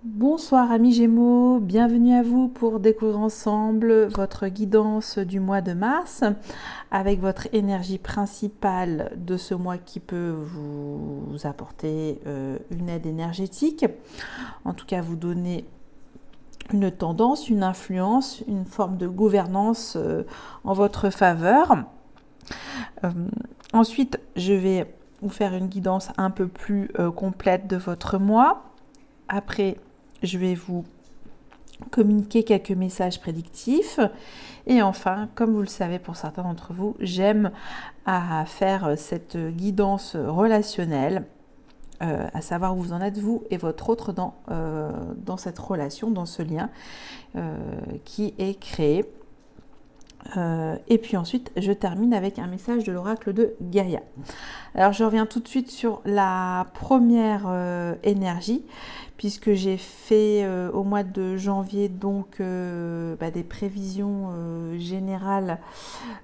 Bonsoir amis Gémeaux, bienvenue à vous pour découvrir ensemble votre guidance du mois de mars avec votre énergie principale de ce mois qui peut vous apporter une aide énergétique, en tout cas vous donner une tendance, une influence, une forme de gouvernance en votre faveur. Ensuite, je vais vous faire une guidance un peu plus complète de votre mois. Après, je vais vous communiquer quelques messages prédictifs. Et enfin, comme vous le savez pour certains d'entre vous, j'aime à faire cette guidance relationnelle, à savoir où vous en êtes vous et votre autre dans cette relation, dans ce lien qui est créé. Et puis ensuite, je termine avec un message de l'oracle de Gaïa. Alors, je reviens tout de suite sur la première énergie, puisque j'ai fait au mois de janvier donc des prévisions générales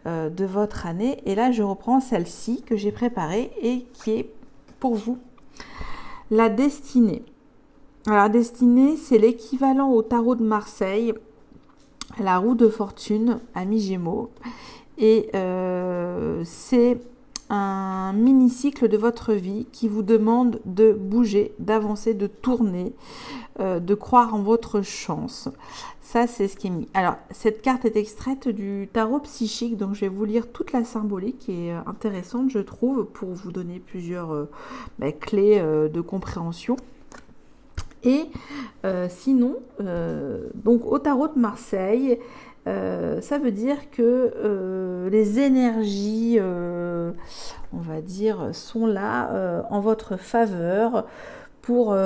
de votre année. Et là, je reprends celle-ci que j'ai préparée et qui est pour vous la destinée. Alors, la destinée, c'est l'équivalent au tarot de Marseille, la roue de fortune, amis Gémeaux, et c'est un mini-cycle de votre vie qui vous demande de bouger, d'avancer, de tourner, de croire en votre chance. Ça, c'est ce qui est mis. Alors, cette carte est extraite du tarot psychique, donc je vais vous lire toute la symbolique qui est intéressante, je trouve, pour vous donner plusieurs clés de compréhension. Et sinon, donc au tarot de Marseille, ça veut dire que les énergies, on va dire, sont là en votre faveur pour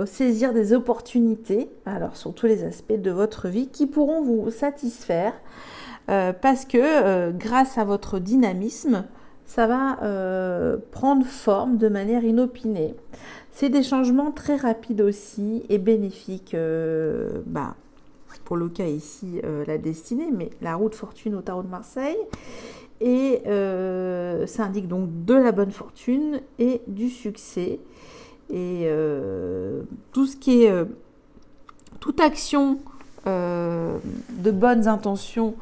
saisir des opportunités, alors sur tous les aspects de votre vie, qui pourront vous satisfaire parce que grâce à votre dynamisme, ça va prendre forme de manière inopinée. C'est des changements très rapides aussi et bénéfiques, pour le cas ici, la destinée, mais la roue de fortune au tarot de Marseille. Et ça indique donc de la bonne fortune et du succès. Et tout ce qui est toute action de bonnes intentions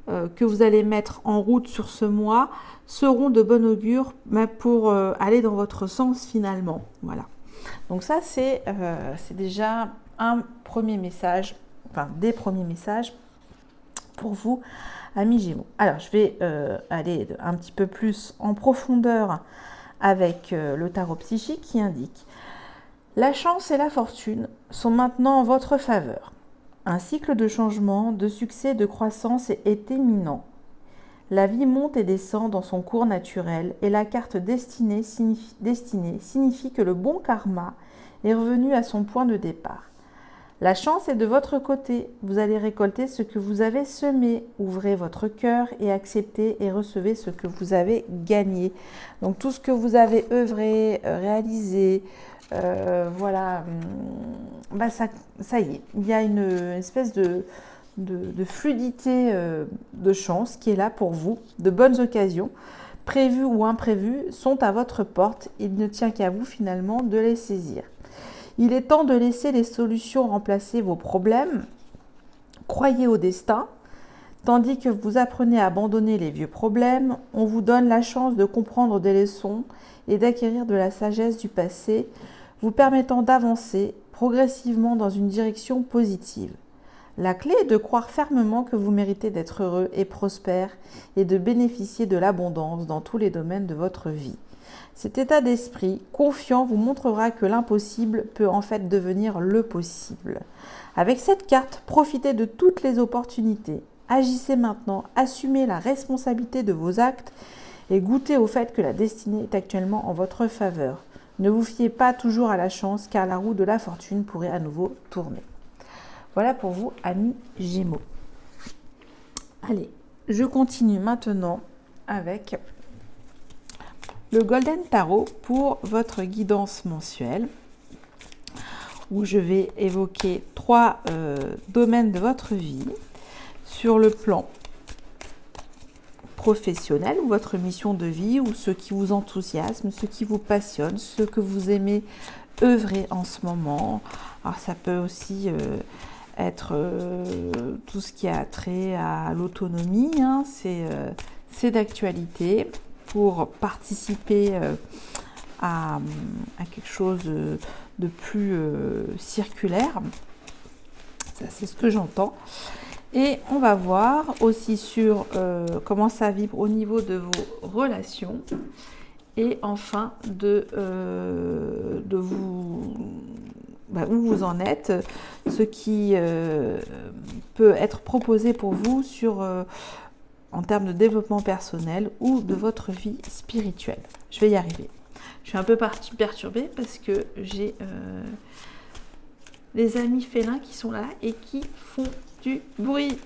que vous allez mettre en route sur ce mois seront de bon augure pour aller dans votre sens finalement. Voilà. Donc ça, c'est déjà un premier message, enfin des premiers messages pour vous, amis Gémeaux. Alors, je vais aller un petit peu plus en profondeur avec le tarot psychique qui indique « La chance et la fortune sont maintenant en votre faveur. Un cycle de changement, de succès, de croissance est éminent. La vie monte et descend dans son cours naturel et la carte destinée signifie que le bon karma est revenu à son point de départ. La chance est de votre côté. Vous allez récolter ce que vous avez semé. Ouvrez votre cœur et acceptez et recevez ce que vous avez gagné. » Donc tout ce que vous avez œuvré, réalisé, voilà, ça y est. Il y a une espèce de fluidité de chance qui est là pour vous. De bonnes occasions, prévues ou imprévues, sont à votre porte. Il ne tient qu'à vous finalement de les saisir. Il est temps de laisser les solutions remplacer vos problèmes. Croyez au destin. Tandis que vous apprenez à abandonner les vieux problèmes, on vous donne la chance de comprendre des leçons et d'acquérir de la sagesse du passé, vous permettant d'avancer progressivement dans une direction positive. La clé est de croire fermement que vous méritez d'être heureux et prospère et de bénéficier de l'abondance dans tous les domaines de votre vie. Cet état d'esprit confiant vous montrera que l'impossible peut en fait devenir le possible. Avec cette carte, profitez de toutes les opportunités. Agissez maintenant, assumez la responsabilité de vos actes et goûtez au fait que la destinée est actuellement en votre faveur. Ne vous fiez pas toujours à la chance car la roue de la fortune pourrait à nouveau tourner. Voilà pour vous, amis Gémeaux. Allez, je continue maintenant avec le Golden Tarot pour votre guidance mensuelle, où je vais évoquer 3 domaines de votre vie sur le plan professionnel ou votre mission de vie ou ce qui vous enthousiasme, ce qui vous passionne, ce que vous aimez œuvrer en ce moment. Alors ça peut aussi être tout ce qui a trait à l'autonomie, hein, c'est d'actualité pour participer à quelque chose de plus circulaire. Ça, c'est ce que j'entends. Et on va voir aussi sur comment ça vibre au niveau de vos relations. Et enfin, de vous, où vous en êtes, ce qui peut être proposé pour vous en termes de développement personnel ou de votre vie spirituelle. Je vais y arriver. Je suis un peu perturbée parce que j'ai les amis félins qui sont là et qui font du bruit.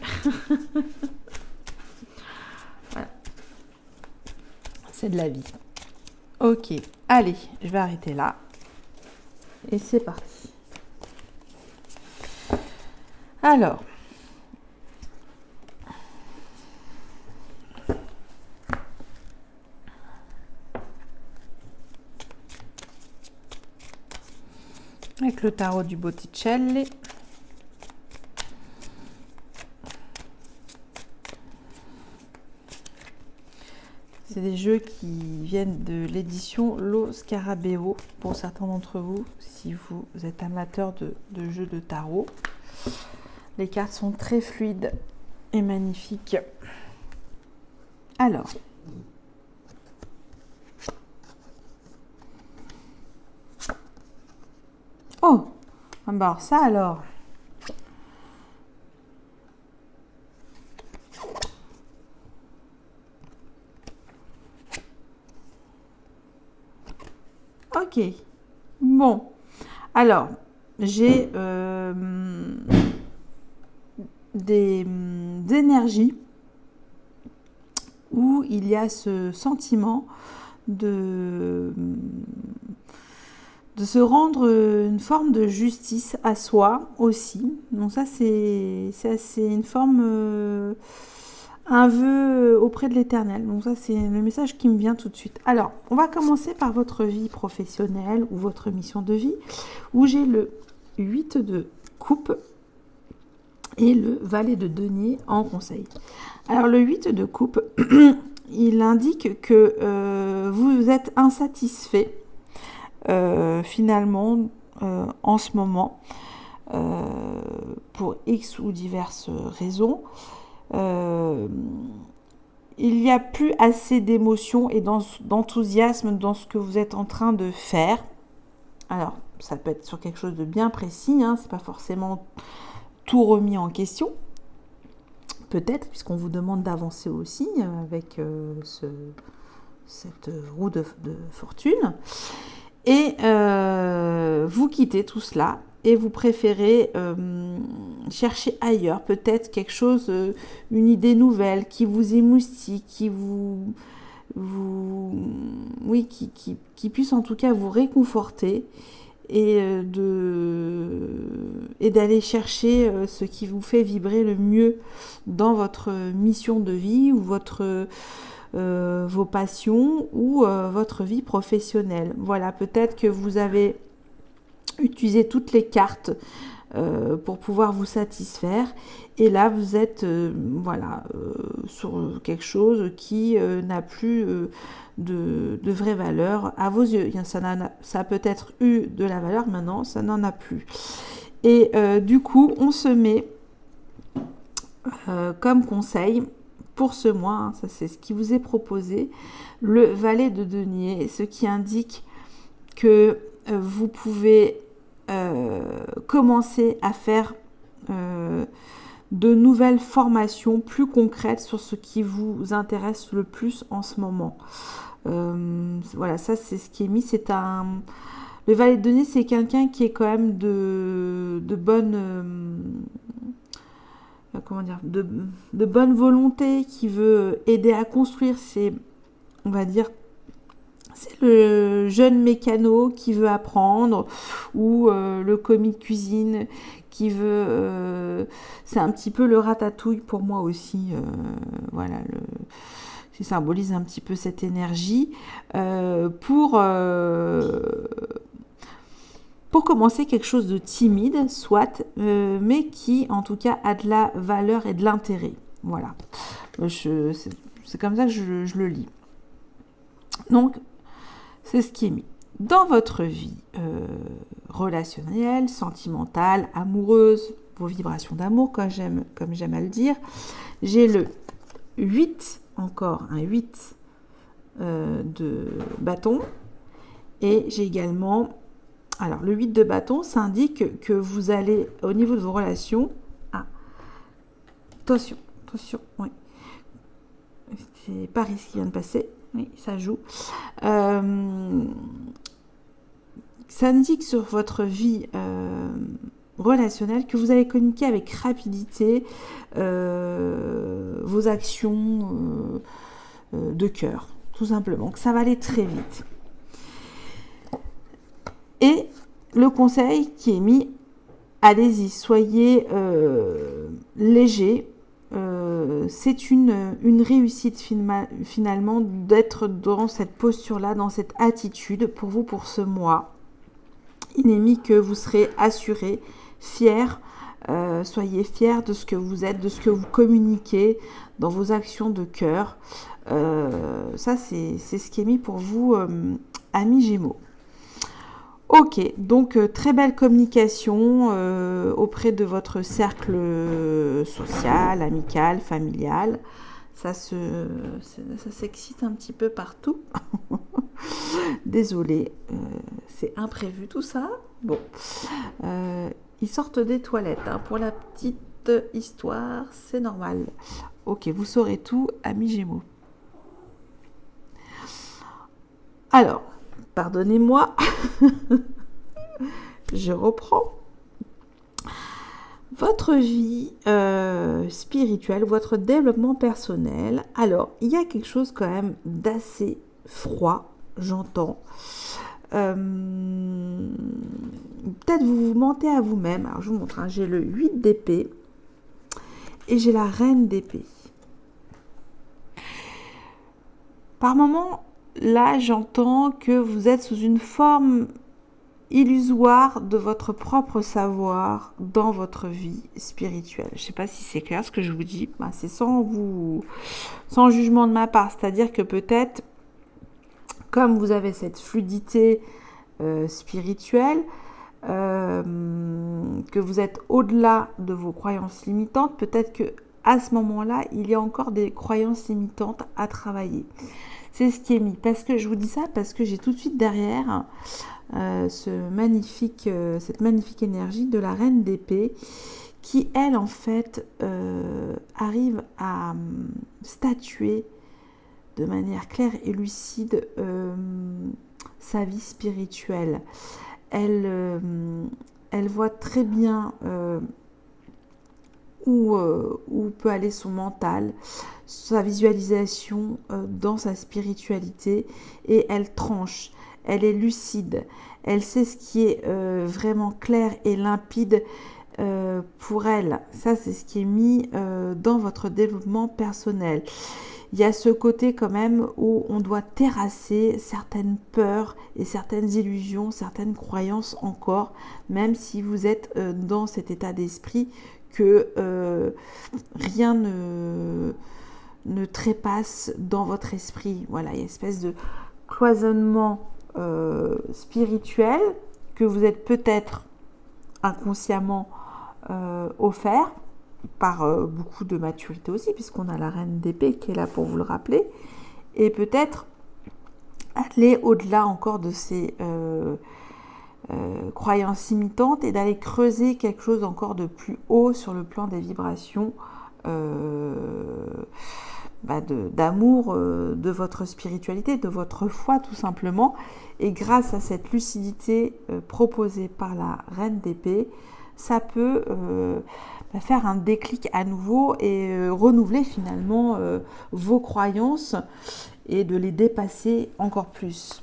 Voilà. C'est de la vie. Ok, allez, je vais arrêter là. Et c'est parti. Alors, avec le tarot du Botticelli. C'est des jeux qui viennent de l'édition Lo Scarabeo, pour certains d'entre vous, si vous êtes amateur de jeux de tarot. Les cartes sont très fluides et magnifiques. Alors, oh, alors ça alors. Ok, bon, alors j'ai des énergies où il y a ce sentiment de se rendre une forme de justice à soi aussi. Donc ça, c'est une forme, un vœu auprès de l'Éternel. Donc ça, c'est le message qui me vient tout de suite. Alors, on va commencer par votre vie professionnelle ou votre mission de vie, où j'ai le 8 de coupe et le valet de denier en conseil. Alors, le 8 de coupe, il indique que vous êtes insatisfait finalement en ce moment pour X ou diverses raisons. Il n'y a plus assez d'émotion et d'enthousiasme dans ce que vous êtes en train de faire. Alors, ça peut être sur quelque chose de bien précis, hein, c'est pas forcément tout remis en question. Peut-être, puisqu'on vous demande d'avancer aussi avec cette roue de fortune. Et vous quittez tout cela et vous préférez chercher ailleurs, peut-être quelque chose, une idée nouvelle qui vous émoustille, qui qui puisse en tout cas vous réconforter et d'aller chercher ce qui vous fait vibrer le mieux dans votre mission de vie ou vos passions ou votre vie professionnelle. Voilà, peut-être que vous avez utilisé toutes les cartes pour pouvoir vous satisfaire et là vous êtes sur quelque chose qui n'a plus de vraie valeur à vos yeux. Ça a peut-être eu de la valeur, maintenant ça n'en a plus. Et du coup on se met comme conseil pour ce mois, hein, ça c'est ce qui vous est proposé, le valet de denier, ce qui indique que vous pouvez commencer à faire de nouvelles formations plus concrètes sur ce qui vous intéresse le plus en ce moment. Voilà, ça c'est ce qui est mis. Le valet de denier, c'est quelqu'un qui est quand même de bonne... de bonne volonté, qui veut aider à construire, c'est le jeune mécano qui veut apprendre, ou le commis de cuisine qui veut... c'est un petit peu le ratatouille pour moi aussi, qui symbolise un petit peu cette énergie, pour pour commencer quelque chose de timide, soit, mais qui en tout cas a de la valeur et de l'intérêt. Voilà, c'est comme ça que je le lis. Donc, c'est ce qui est mis. Dans votre vie relationnelle, sentimentale, amoureuse, vos vibrations d'amour, comme j'aime à le dire, j'ai le 8, encore un 8 de bâton, et j'ai également, alors le 8 de bâton, ça indique que vous allez, au niveau de vos relations, attention, oui, c'est Paris qui vient de passer, oui, ça joue, ça indique sur votre vie relationnelle que vous allez communiquer avec rapidité vos actions de cœur, tout simplement, que ça va aller très vite. Et le conseil qui est mis, allez-y, soyez léger. C'est une réussite finalement d'être dans cette posture-là, dans cette attitude pour vous pour ce mois. Il est mis que vous serez assuré, fier, soyez fiers de ce que vous êtes, de ce que vous communiquez dans vos actions de cœur. Ça, c'est ce qui est mis pour vous, amis Gémeaux. Ok, donc très belle communication auprès de votre cercle social, amical, familial. Ça s'excite un petit peu partout. Désolée, c'est imprévu tout ça. Bon, ils sortent des toilettes. Hein, pour la petite histoire, c'est normal. Ok, vous saurez tout, amis Gémeaux. Alors, pardonnez-moi, je reprends. Votre vie spirituelle, votre développement personnel. Alors, il y a quelque chose quand même d'assez froid, j'entends. Peut-être vous vous mentez à vous-même. Alors, je vous montre, hein, j'ai le 8 d'épée et j'ai la reine d'épée. Par moments, là, j'entends que vous êtes sous une forme illusoire de votre propre savoir dans votre vie spirituelle. Je ne sais pas si c'est clair ce que je vous dis. C'est sans jugement de ma part. C'est-à-dire que peut-être, comme vous avez cette fluidité spirituelle, que vous êtes au-delà de vos croyances limitantes, peut-être que à ce moment-là, il y a encore des croyances limitantes à travailler. C'est ce qui est mis. Parce que je vous dis ça parce que j'ai tout de suite derrière cette magnifique énergie de la reine d'épée qui, elle, en fait, arrive à statuer de manière claire et lucide sa vie spirituelle. Elle voit très bien où peut aller son mental, sa visualisation dans sa spiritualité, et elle tranche, elle est lucide, elle sait ce qui est vraiment clair et limpide pour elle. Ça, c'est ce qui est mis dans votre développement personnel. Il y a ce côté quand même où on doit terrasser certaines peurs et certaines illusions, certaines croyances encore, même si vous êtes dans cet état d'esprit que rien ne trépasse dans votre esprit. Voilà, il y a une espèce de cloisonnement spirituel que vous êtes peut-être inconsciemment offert par beaucoup de maturité aussi, puisqu'on a la reine d'épée qui est là pour vous le rappeler, et peut-être aller au-delà encore de ces croyances imitantes et d'aller creuser quelque chose encore de plus haut sur le plan des vibrations d'amour de votre spiritualité, de votre foi tout simplement. Et grâce à cette lucidité proposée par la reine d'épée, ça peut faire un déclic à nouveau et renouveler finalement vos croyances et de les dépasser encore plus.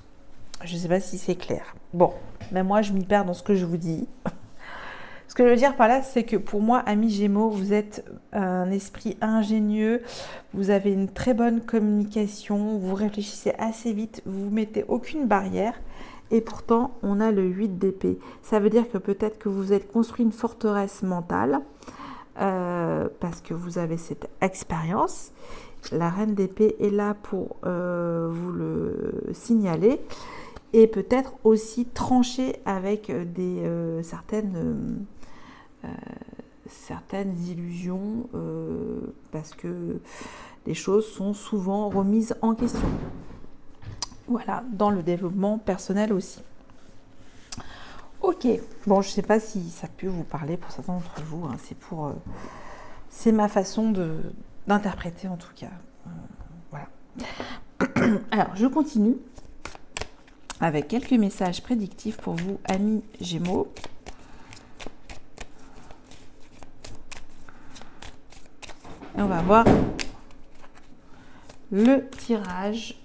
Je ne sais pas si c'est clair. Bon, mais moi je m'y perds dans ce que je vous dis. Ce que je veux dire par là, c'est que pour moi, amis Gémeaux, vous êtes un esprit ingénieux, vous avez une très bonne communication, vous réfléchissez assez vite, vous ne mettez aucune barrière et pourtant on a le 8 d'épée. Ça veut dire que peut-être que vous êtes construit une forteresse mentale parce que vous avez cette expérience. La reine d'épée est là pour vous le signaler et peut-être aussi trancher avec certaines illusions parce que les choses sont souvent remises en question. Voilà, dans le développement personnel aussi. Ok, bon, je ne sais pas si ça peut vous parler pour certains d'entre vous. Hein, c'est ma façon d'interpréter en tout cas. Voilà. Alors, je continue avec quelques messages prédictifs pour vous, amis Gémeaux. Et on va voir le tirage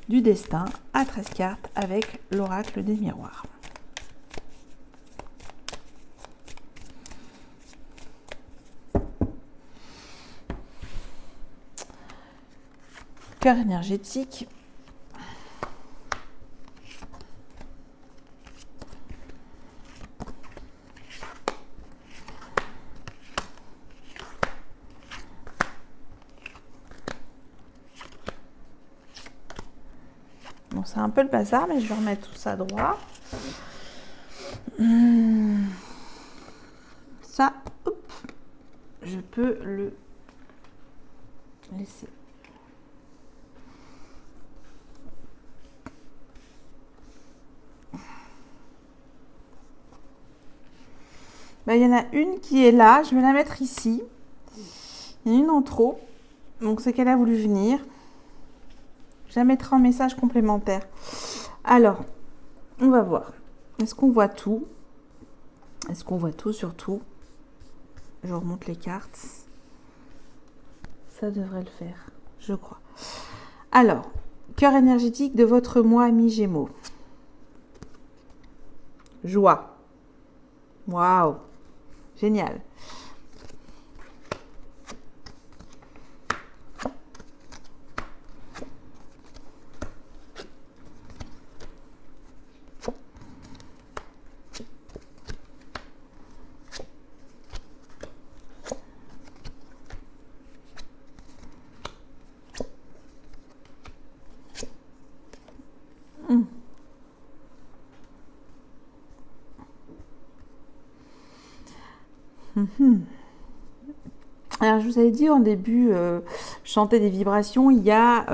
du destin à 13 cartes avec l'oracle des miroirs. Cœur énergétique. Bon, c'est un peu le bazar, mais je vais remettre tout ça droit. Ça, hop, je peux le laisser. Ben, il y en a une qui est là, je vais la mettre ici. Il y en a une en trop, donc c'est qu'elle a voulu venir. Je la mettrai en message complémentaire. Alors, on va voir. Est-ce qu'on voit tout? Est-ce qu'on voit tout surtout? Je remonte les cartes. Ça devrait le faire, je crois. Alors, cœur énergétique de votre mois, ami Gémeaux. Joie. Waouh, génial. Alors, je vous avais dit en début, chanter des vibrations, il y a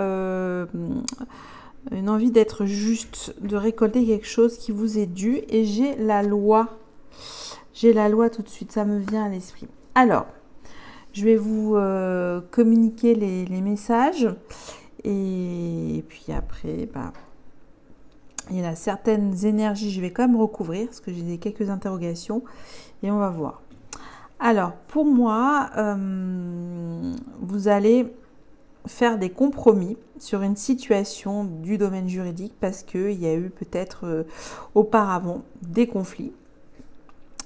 une envie d'être juste, de récolter quelque chose qui vous est dû. Et j'ai la loi. J'ai la loi tout de suite, ça me vient à l'esprit. Alors, je vais vous communiquer les messages. Et puis après, il y en a certaines énergies, je vais quand même recouvrir parce que j'ai quelques interrogations. Et on va voir. Alors, pour moi, vous allez faire des compromis sur une situation du domaine juridique parce qu'il y a eu peut-être auparavant des conflits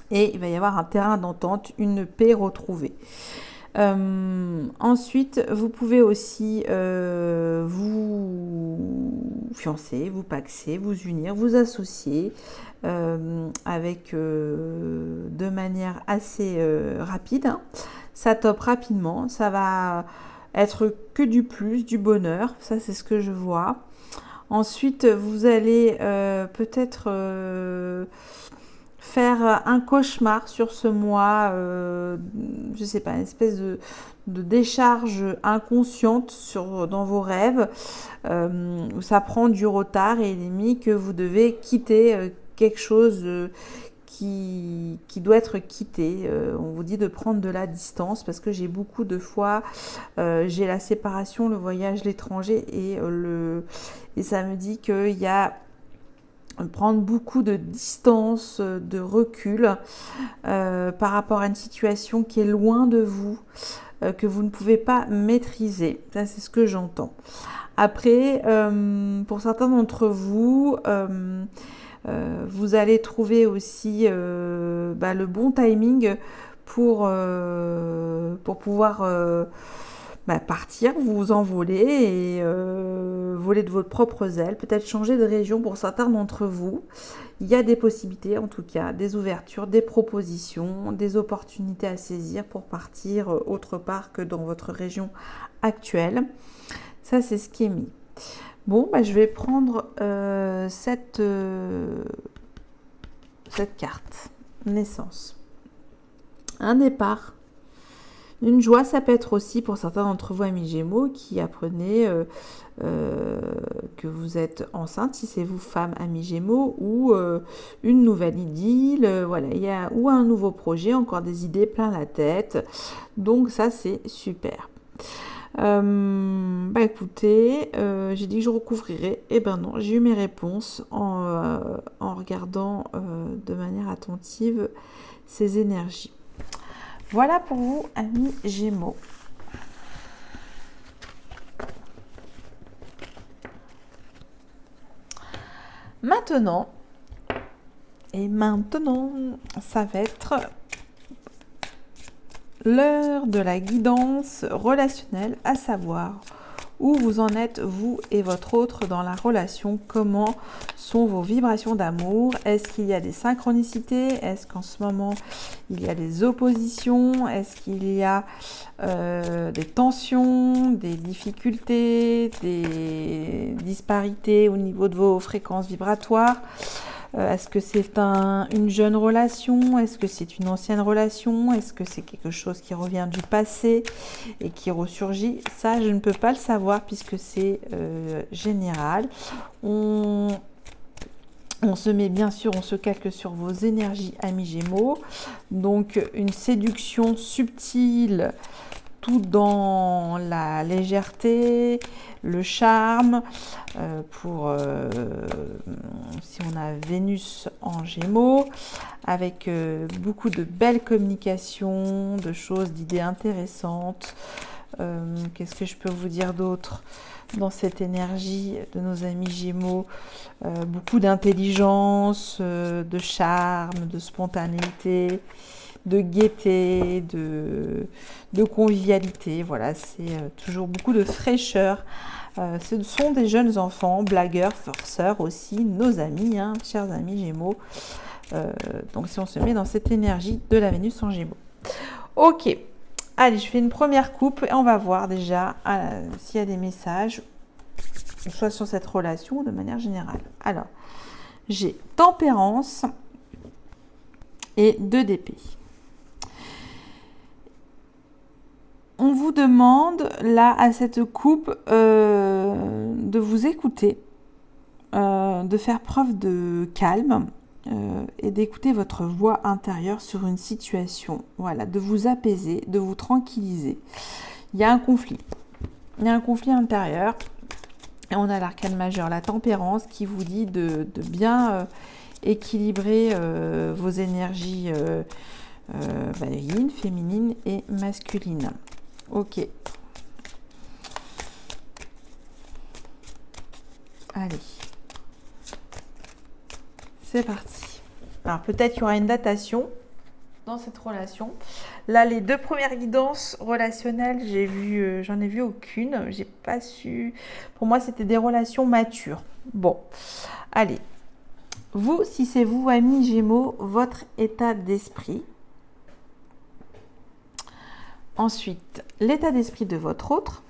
et il va y avoir un terrain d'entente, une paix retrouvée. Ensuite, vous pouvez aussi vous fiancer, vous paxer, vous unir, vous associer de manière assez rapide. Hein. Ça top rapidement, ça va être que du plus, du bonheur, ça c'est ce que je vois. Ensuite, vous allez peut-être faire un cauchemar sur ce mois, je sais pas, une espèce de décharge inconsciente dans vos rêves, où ça prend du retard et limite que vous devez quitter quelque chose qui doit être quitté. On vous dit de prendre de la distance parce que j'ai beaucoup de fois, j'ai la séparation, le voyage, l'étranger et ça me dit qu'il y a prendre beaucoup de distance, de recul par rapport à une situation qui est loin de vous, que vous ne pouvez pas maîtriser. Ça, c'est ce que j'entends. Après, pour certains d'entre vous, vous allez trouver aussi le bon timing pour pouvoir partir, vous envoler et voler de votre propre aile, peut-être changer de région pour certains d'entre vous. Il y a des possibilités, en tout cas, des ouvertures, des propositions, des opportunités à saisir pour partir autre part que dans votre région actuelle. Ça, c'est ce qui est mis. Bon, je vais prendre cette carte. Naissance. Un départ. Une joie, ça peut être aussi pour certains d'entre vous, amis Gémeaux, qui apprenez que vous êtes enceinte, si c'est vous, femme, amis Gémeaux, ou une nouvelle idylle, voilà, il y a ou un nouveau projet, encore des idées plein la tête. Donc ça, c'est super. Écoutez, j'ai dit que je recouvrirai. Eh ben non, j'ai eu mes réponses en regardant de manière attentive ces énergies. Voilà pour vous, amis Gémeaux. Maintenant, ça va être l'heure de la guidance relationnelle, à savoir où vous en êtes, vous et votre autre, dans la relation. Comment sont vos vibrations d'amour? Est-ce qu'il y a des synchronicités? Est-ce qu'en ce moment, il y a des oppositions? Est-ce qu'il y a des tensions, des difficultés, des disparités au niveau de vos fréquences vibratoires? Est-ce que c'est une jeune relation? Est-ce que c'est une ancienne relation? Est-ce que c'est quelque chose qui revient du passé et qui ressurgit? Ça, je ne peux pas le savoir puisque c'est général. On se met bien sûr, on se calque sur vos énergies, amis Gémeaux. Donc, une séduction subtile, tout dans la légèreté, le charme, si on a Vénus en Gémeaux, avec beaucoup de belles communications, de choses, d'idées intéressantes. Qu'est-ce que je peux vous dire d'autre dans cette énergie de nos amis Gémeaux? Beaucoup d'intelligence, de charme, de spontanéité, de gaieté, de convivialité. Voilà, c'est toujours beaucoup de fraîcheur. Ce sont des jeunes enfants, blagueurs, forceurs aussi, nos amis, chers amis Gémeaux. Donc si on se met dans cette énergie de la Vénus en Gémeaux. Ok, allez, je fais une première coupe et on va voir déjà s'il y a des messages, soit sur cette relation ou de manière générale. Alors, j'ai Tempérance et 2 d'épée. On vous demande, là, à cette coupe, de vous écouter, de faire preuve de calme et d'écouter votre voix intérieure sur une situation. Voilà, de vous apaiser, de vous tranquilliser. Il y a un conflit. Il y a un conflit intérieur. Et on a l'arcane majeur, la tempérance, qui vous dit de bien équilibrer vos énergies yin, féminine et masculine. Ok. Allez. C'est parti. Alors peut-être qu'il y aura une datation dans cette relation. Là, les 2 premières guidances relationnelles, j'en ai vu aucune. J'ai pas su. Pour moi, c'était des relations matures. Bon, allez. Vous, si c'est vous, amis Gémeaux, votre état d'esprit. Ensuite, l'état d'esprit de votre autre,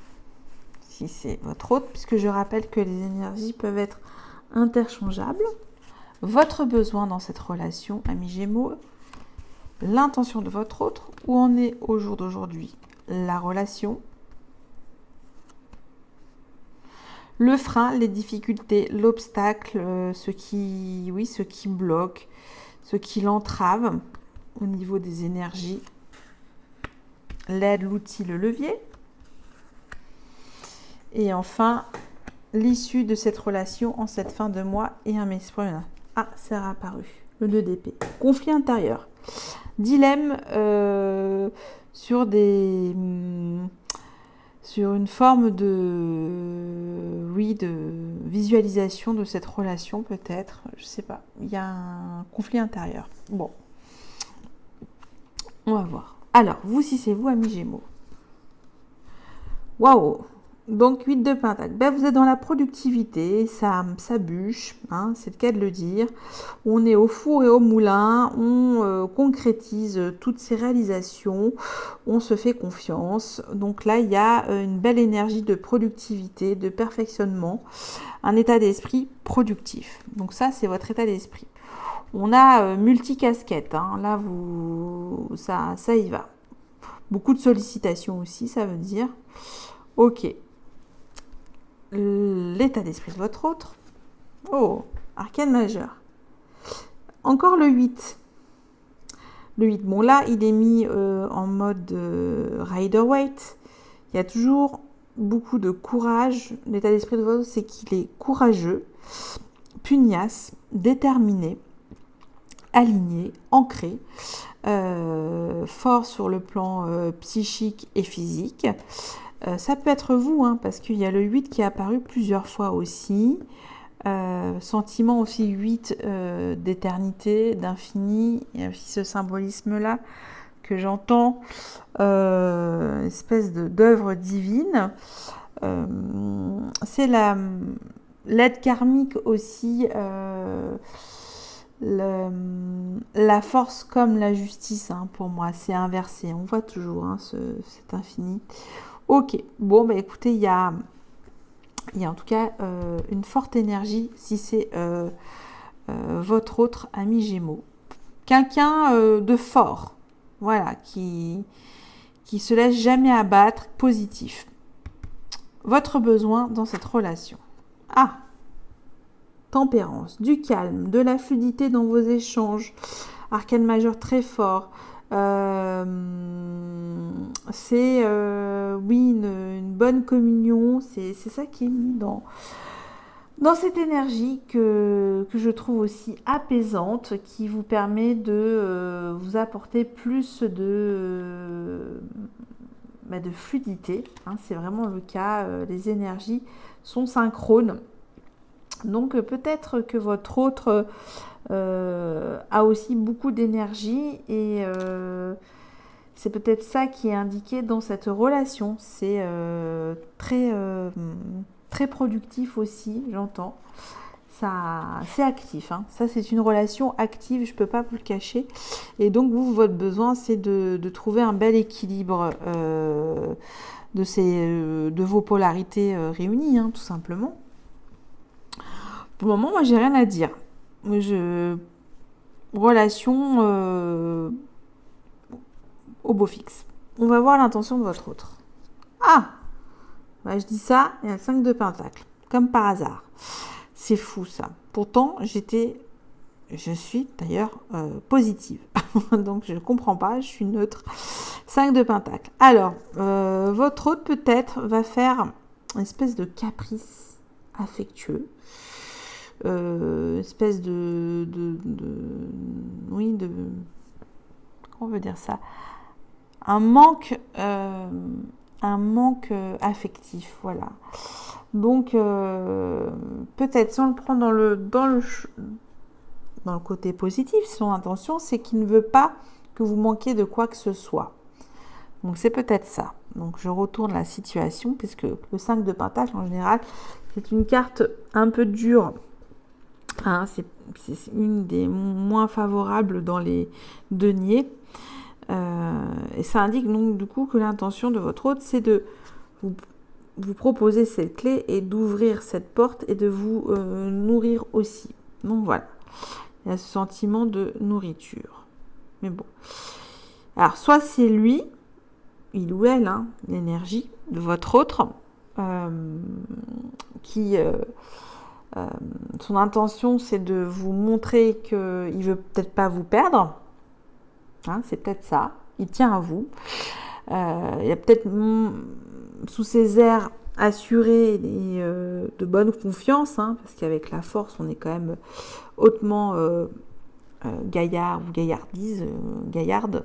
si c'est votre autre, puisque je rappelle que les énergies peuvent être interchangeables. Votre besoin dans cette relation, amis Gémeaux, l'intention de votre autre, où en est au jour d'aujourd'hui la relation, le frein, les difficultés, l'obstacle, ce qui bloque, ce qui l'entrave au niveau des énergies, l'aide, l'outil, le levier. Et enfin, l'issue de cette relation en cette fin de mois et un message. Ah, c'est réapparu. Le 2 d'épée. Conflit intérieur. Dilemme sur une forme de visualisation de cette relation peut-être. Je sais pas. Il y a un conflit intérieur. Bon. On va voir. Alors, vous, si c'est vous, amis Gémeaux. Waouh! Donc 8 de pentacle. Ben, vous êtes dans la productivité, ça bûche, hein, c'est le cas de le dire. On est au four et au moulin, on concrétise toutes ces réalisations, on se fait confiance. Donc là, il y a une belle énergie de productivité, de perfectionnement, un état d'esprit productif. Donc ça, c'est votre état d'esprit. On a multicasquette, hein. Là, ça y va. Beaucoup de sollicitations aussi, ça veut dire. Ok. L'état d'esprit de votre autre. Oh, arcane majeur. Encore le 8. Le 8, bon là, il est mis en mode Rider-Waite. Il y a toujours beaucoup de courage. L'état d'esprit de votre autre, c'est qu'il est courageux, pugnace, déterminé, aligné, ancré, fort sur le plan psychique et physique. Ça peut être vous, hein, parce qu'il y a le 8 qui est apparu plusieurs fois aussi. Sentiment aussi 8 d'éternité, d'infini. Il y a aussi ce symbolisme-là que j'entends, espèce d'œuvre divine. C'est l'aide karmique aussi, la force comme la justice, hein, pour moi, c'est inversé. On voit toujours hein, cet infini. Ok, bon, bah écoutez, il y a en tout cas une forte énergie si c'est votre autre ami Gémeaux. Quelqu'un de fort, voilà, qui se laisse jamais abattre, positif. Votre besoin dans cette relation. Ah, tempérance, du calme, de la fluidité dans vos échanges. Arcane majeur très fort. C'est oui une bonne communion, c'est ça qui est mis dans cette énergie que je trouve aussi apaisante, qui vous permet de vous apporter plus de fluidité, hein, c'est vraiment le cas, les énergies sont synchrones, donc peut-être que votre autre a aussi beaucoup d'énergie et c'est peut-être ça qui est indiqué dans cette relation. C'est très productif aussi, j'entends. Ça, c'est actif, hein. Ça, c'est une relation active, je ne peux pas vous le cacher. Et donc, votre besoin, c'est de trouver un bel équilibre de vos polarités réunies, hein, tout simplement. Pour le moment, moi, j'ai rien à dire. Relation au beau fixe. On va voir l'intention de votre autre. Ah, bah, je dis ça, il y a le 5 de pentacle, comme par hasard. C'est fou ça. Pourtant, je suis d'ailleurs positive. Donc, je ne comprends pas, je suis neutre. 5 de pentacle. Alors, votre autre peut-être va faire une espèce de caprice affectueux. Espèce oui, comment on veut dire ça, un manque affectif, voilà. Donc peut-être si on le prend dans le côté positif, son intention c'est qu'il ne veut pas que vous manquiez de quoi que ce soit. Donc c'est peut-être ça. Donc je retourne la situation, puisque le 5 de pentacle en général c'est une carte un peu dure. Hein, c'est une des moins favorables dans les deniers. Et ça indique donc du coup que l'intention de votre hôte, c'est de vous proposer cette clé et d'ouvrir cette porte et de vous nourrir aussi. Donc voilà, il y a ce sentiment de nourriture. Mais bon. Alors, soit c'est lui, il ou elle, hein, l'énergie de votre autre, qui... son intention, c'est de vous montrer qu'il ne veut peut-être pas vous perdre. Hein, c'est peut-être ça. Il tient à vous. Il y a peut-être sous ses airs assurés et de bonne confiance, hein, parce qu'avec la force, on est quand même hautement gaillard ou gaillarde.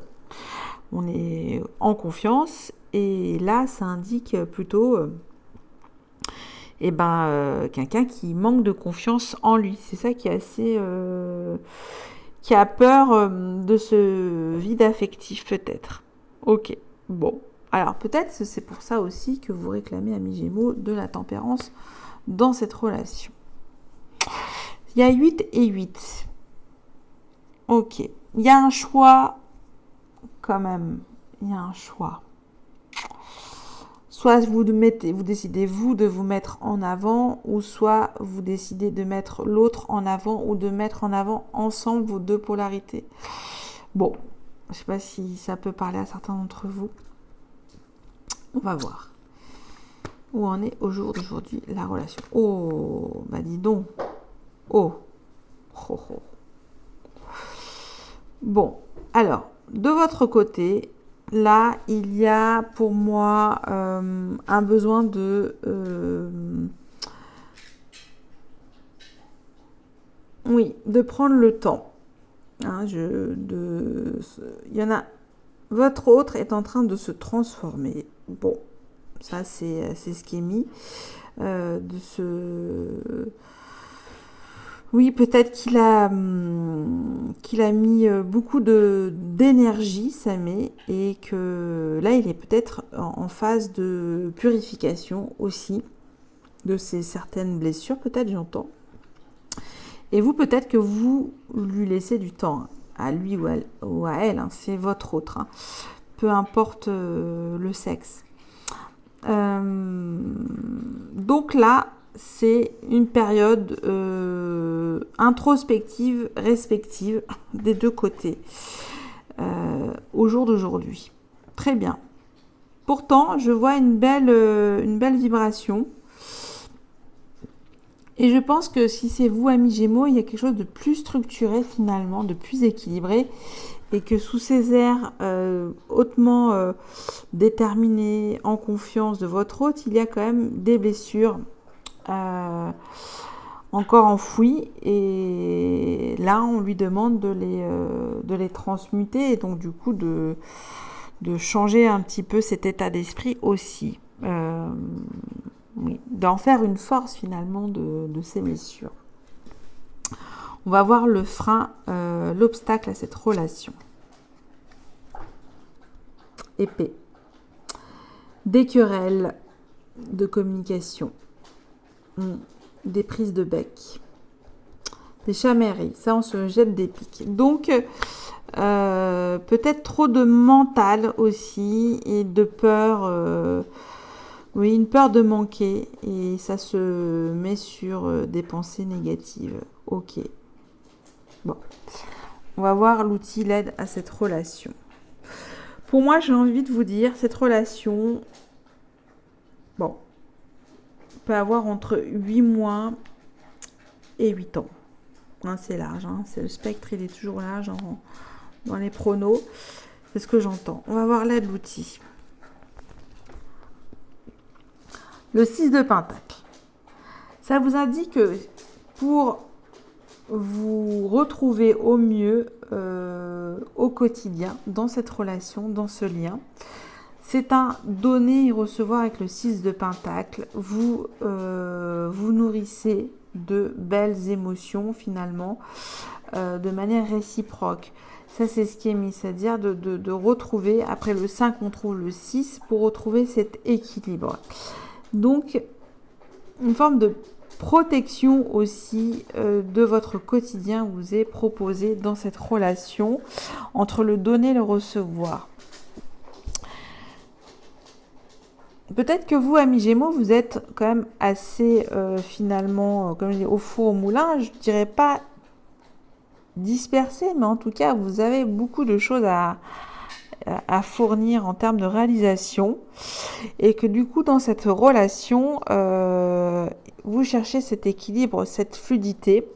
On est en confiance. Et là, ça indique plutôt... quelqu'un qui manque de confiance en lui. C'est ça qui est assez... qui a peur de ce vide affectif peut-être. Ok, bon. Alors peut-être que c'est pour ça aussi que vous réclamez, amis Gémeaux, de la tempérance dans cette relation. Il y a 8 et 8. Ok. Il y a un choix quand même. Il y a un choix. Soit vous décidez vous de vous mettre en avant, ou soit vous décidez de mettre l'autre en avant, ou de mettre en avant ensemble vos deux polarités. Bon, je ne sais pas si ça peut parler à certains d'entre vous. On va voir. Où en est au jour d'aujourd'hui la relation. Oh, bah dis donc. Oh. Oh, oh. Bon, alors, de votre côté, là, il y a pour moi un besoin de... oui, de prendre le temps. Hein, il y en a... Votre autre est en train de se transformer. Bon, ça, c'est ce qui est mis. Oui, peut-être qu'il a mis beaucoup d'énergie, Samé, et que là, il est peut-être en phase de purification aussi de ces certaines blessures, peut-être, j'entends. Et vous, peut-être que vous lui laissez du temps, hein, à lui ou à elle, hein, c'est votre autre, hein, peu importe le sexe. Donc là, c'est une période introspective, respective des deux côtés au jour d'aujourd'hui. Très bien. Pourtant, je vois une belle vibration. Et je pense que si c'est vous, amis Gémeaux, il y a quelque chose de plus structuré finalement, de plus équilibré. Et que sous ces airs hautement déterminés, en confiance de votre hôte, il y a quand même des blessures encore enfouies. Et là, on lui demande de les transmuter et donc du coup de changer un petit peu cet état d'esprit aussi. Oui, d'en faire une force finalement de ces blessures. On va voir le frein, l'obstacle à cette relation. Épée. Des querelles de communication. Des prises de bec. Des chamailleries. Ça, on se jette des piques. Donc, peut-être trop de mental aussi et de peur. Oui, une peur de manquer. Et ça se met sur des pensées négatives. Ok. Bon, on va voir l'outil l'aide à cette relation. Pour moi, j'ai envie de vous dire, cette relation, bon, peut avoir entre 8 mois et 8 ans. Hein, c'est large, hein, c'est le spectre, il est toujours large dans les pronos. C'est ce que j'entends. On va voir l'aide l'outil. Le 6 de Pentacle. Ça vous indique que pour vous retrouver au mieux au quotidien, dans cette relation, dans ce lien. C'est un donner et recevoir avec le 6 de Pentacle. Vous vous nourrissez de belles émotions finalement, de manière réciproque. Ça, c'est ce qui est mis, c'est-à-dire de retrouver, après le 5, on trouve le 6, pour retrouver cet équilibre. Donc, une forme de protection aussi de votre quotidien vous est proposée dans cette relation entre le donner et le recevoir. Peut-être que vous, amis Gémeaux, vous êtes quand même assez finalement, comme je dis, au four au moulin, je dirais pas dispersé, mais en tout cas, vous avez beaucoup de choses à fournir en termes de réalisation et que du coup, dans cette relation, vous cherchez cet équilibre, cette fluidité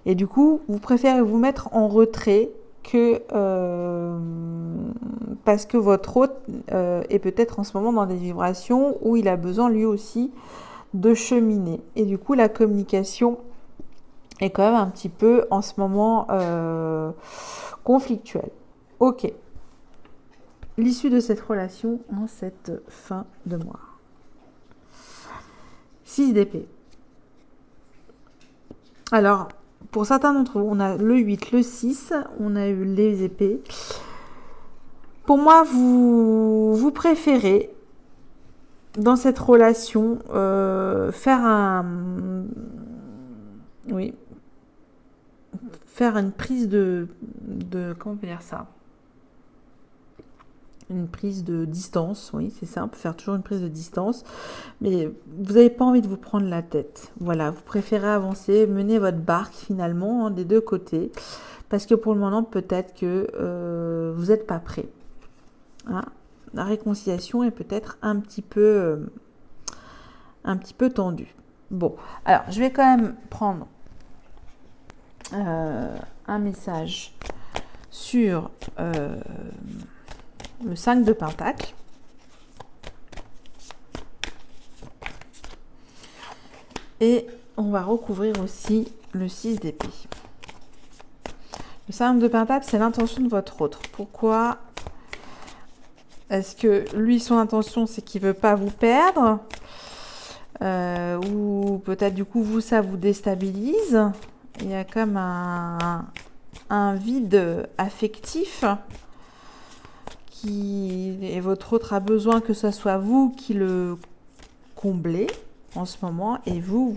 et du coup, vous préférez vous mettre en retrait que parce que votre hôte est peut-être en ce moment dans des vibrations où il a besoin lui aussi de cheminer et du coup, la communication est quand même un petit peu en ce moment conflictuelle. Ok. L'issue de cette relation en cette fin de mois. 6 d'épée. Alors, pour certains d'entre vous, on a le 8, le 6, on a eu les épées. Pour moi, vous préférez, dans cette relation, faire une prise de comment on peut dire ça? Une prise de distance, oui, c'est ça, on peut faire toujours une prise de distance, mais vous n'avez pas envie de vous prendre la tête. Voilà, vous préférez avancer, mener votre barque finalement, des deux côtés, parce que pour le moment, peut-être que vous n'êtes pas prêt. Hein, la réconciliation est peut-être un petit peu tendue. Bon, alors je vais quand même prendre un message sur le 5 de Pentacle. Et on va recouvrir aussi le 6 d'épée. Le 5 de Pentacle, c'est l'intention de votre autre. Pourquoi est-ce que lui, son intention, c'est qu'il ne veut pas vous perdre ou peut-être du coup, vous, ça vous déstabilise. Il y a comme un vide affectif et votre autre a besoin que ce soit vous qui le comblez en ce moment et vous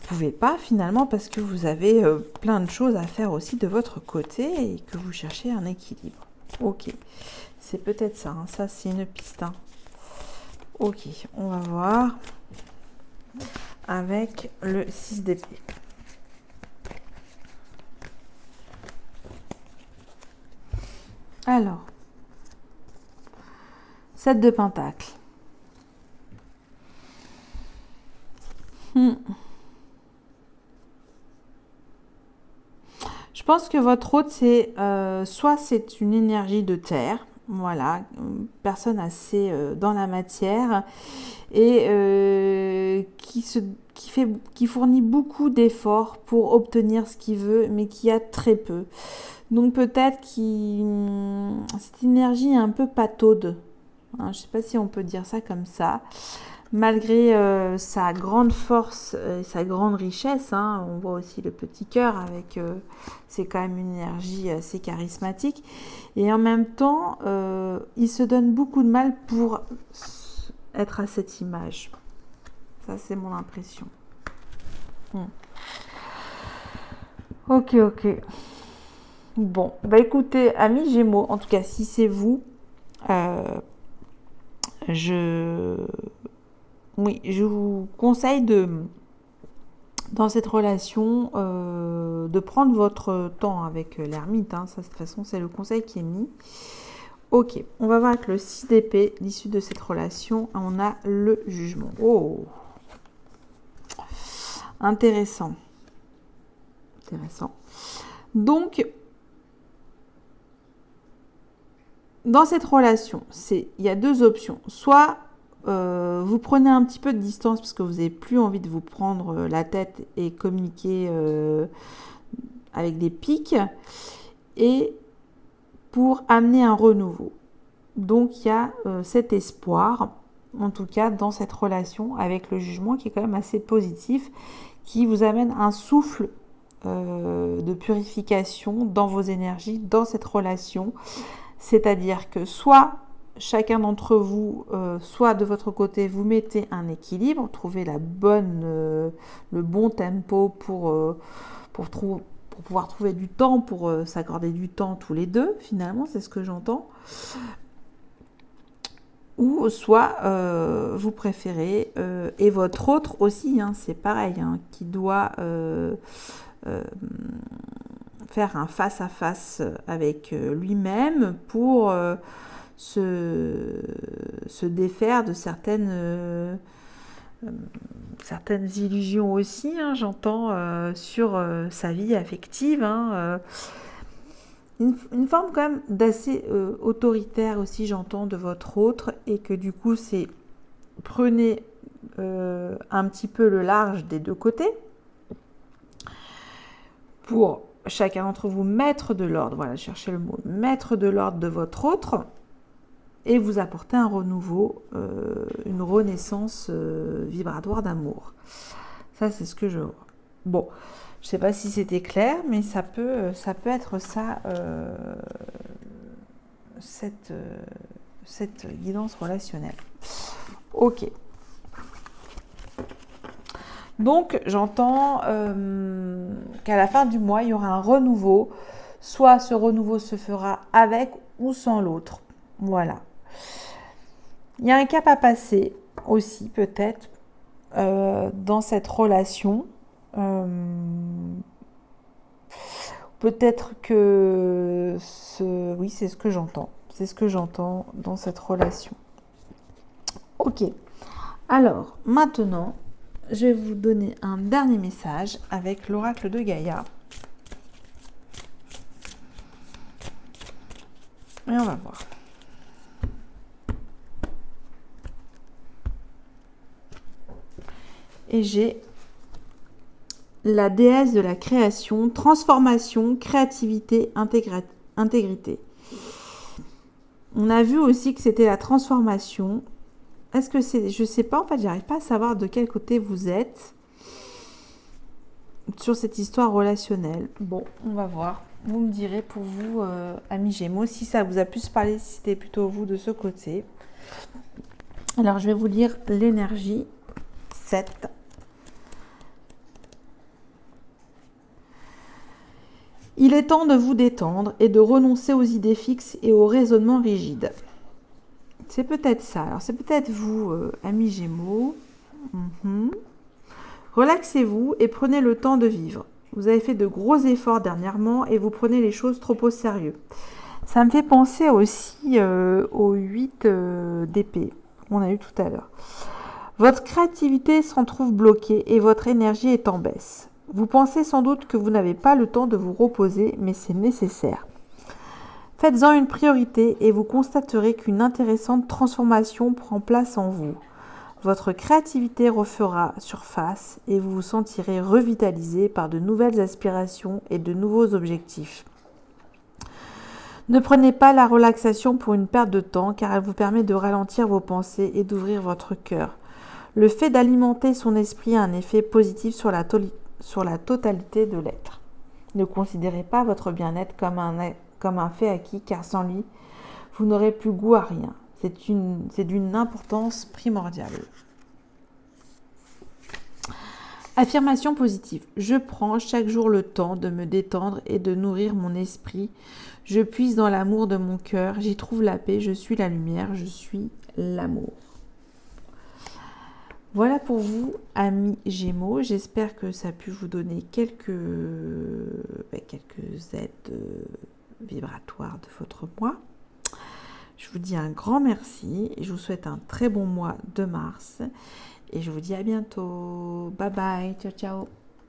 pouvez pas finalement parce que vous avez plein de choses à faire aussi de votre côté et que vous cherchez un équilibre. Ok, c'est peut-être ça, hein. Ça c'est une piste. Hein. Ok, on va voir avec le 6 d'épée. Alors, 7 de Pentacle. Je pense que votre hôte, c'est soit c'est une énergie de terre, voilà, personne assez dans la matière et qui fournit beaucoup d'efforts pour obtenir ce qu'il veut, mais qui a très peu. Donc peut-être cette énergie est un peu pataude. Hein, je ne sais pas si on peut dire ça comme ça. Malgré sa grande force et sa grande richesse, hein, on voit aussi le petit cœur avec, c'est quand même une énergie assez charismatique. Et en même temps, il se donne beaucoup de mal pour être à cette image. Ça, c'est mon impression. Ok. Bon, bah écoutez, amis Gémeaux, en tout cas, si c'est vous, je vous conseille dans cette relation de prendre votre temps avec l'ermite. Hein. Ça, de toute façon, c'est le conseil qui est mis. Ok, on va voir avec le 6 d'épée, l'issue de cette relation. On a le jugement. Oh, intéressant. Donc, dans cette relation, il y a deux options. Soit vous prenez un petit peu de distance parce que vous n'avez plus envie de vous prendre la tête et communiquer avec des pics et pour amener un renouveau. Donc il y a cet espoir, en tout cas dans cette relation avec le jugement qui est quand même assez positif, qui vous amène un souffle de purification dans vos énergies, dans cette relation. C'est-à-dire que soit chacun d'entre vous, soit de votre côté, vous mettez un équilibre, trouvez le bon tempo pour pouvoir trouver du temps, pour s'accorder du temps tous les deux, finalement, c'est ce que j'entends. Ou soit vous préférez, et votre autre aussi, hein, c'est pareil, hein, qui doit faire un face-à-face avec lui-même pour se défaire de certaines illusions aussi, hein, j'entends, sur sa vie affective. Hein, une forme quand même d'assez autoritaire aussi, j'entends, de votre autre, et que du coup, c'est prenez un petit peu le large des deux côtés pour chacun d'entre vous mettre de l'ordre, voilà, cherchez le mot, mettre de l'ordre de votre autre et vous apporter un renouveau, une renaissance vibratoire d'amour. Ça, c'est ce que je vois. Bon, je ne sais pas si c'était clair, mais ça peut être ça cette guidance relationnelle. Ok. Donc, j'entends qu'à la fin du mois, il y aura un renouveau. Soit ce renouveau se fera avec ou sans l'autre. Voilà. Il y a un cap à passer aussi, peut-être, dans cette relation. Peut-être que oui, c'est ce que j'entends. C'est ce que j'entends dans cette relation. Ok. Alors, maintenant, je vais vous donner un dernier message avec l'oracle de Gaïa. Et on va voir. Et j'ai la déesse de la création, transformation, créativité, intégrité. On a vu aussi que c'était la transformation. Est-ce que c'est... Je ne sais pas, en fait, j'arrive pas à savoir de quel côté vous êtes sur cette histoire relationnelle. Bon, on va voir. Vous me direz pour vous, amis Gémeaux, si ça vous a plus parlé, si c'était plutôt vous de ce côté. Alors, je vais vous lire l'énergie 7. Il est temps de vous détendre et de renoncer aux idées fixes et aux raisonnements rigides. C'est peut-être ça. Alors, c'est peut-être vous, amis Gémeaux. Relaxez-vous et prenez le temps de vivre. Vous avez fait de gros efforts dernièrement et vous prenez les choses trop au sérieux. Ça me fait penser aussi aux 8 d'épée qu'on a eu tout à l'heure. Votre créativité s'en trouve bloquée et votre énergie est en baisse. Vous pensez sans doute que vous n'avez pas le temps de vous reposer, mais c'est nécessaire. Faites-en une priorité et vous constaterez qu'une intéressante transformation prend place en vous. Votre créativité refera surface et vous vous sentirez revitalisé par de nouvelles aspirations et de nouveaux objectifs. Ne prenez pas la relaxation pour une perte de temps car elle vous permet de ralentir vos pensées et d'ouvrir votre cœur. Le fait d'alimenter son esprit a un effet positif sur la totalité de l'être. Ne considérez pas votre bien-être comme un fait acquis car sans lui, vous n'aurez plus goût à rien. C'est d'une importance primordiale. Affirmation positive. Je prends chaque jour le temps de me détendre et de nourrir mon esprit. Je puise dans l'amour de mon cœur. J'y trouve la paix. Je suis la lumière. Je suis l'amour. Voilà pour vous, amis Gémeaux. J'espère que ça a pu vous donner quelques aides vibratoires de votre mois. Je vous dis un grand merci et je vous souhaite un très bon mois de mars. Et je vous dis à bientôt. Bye bye. Ciao, ciao.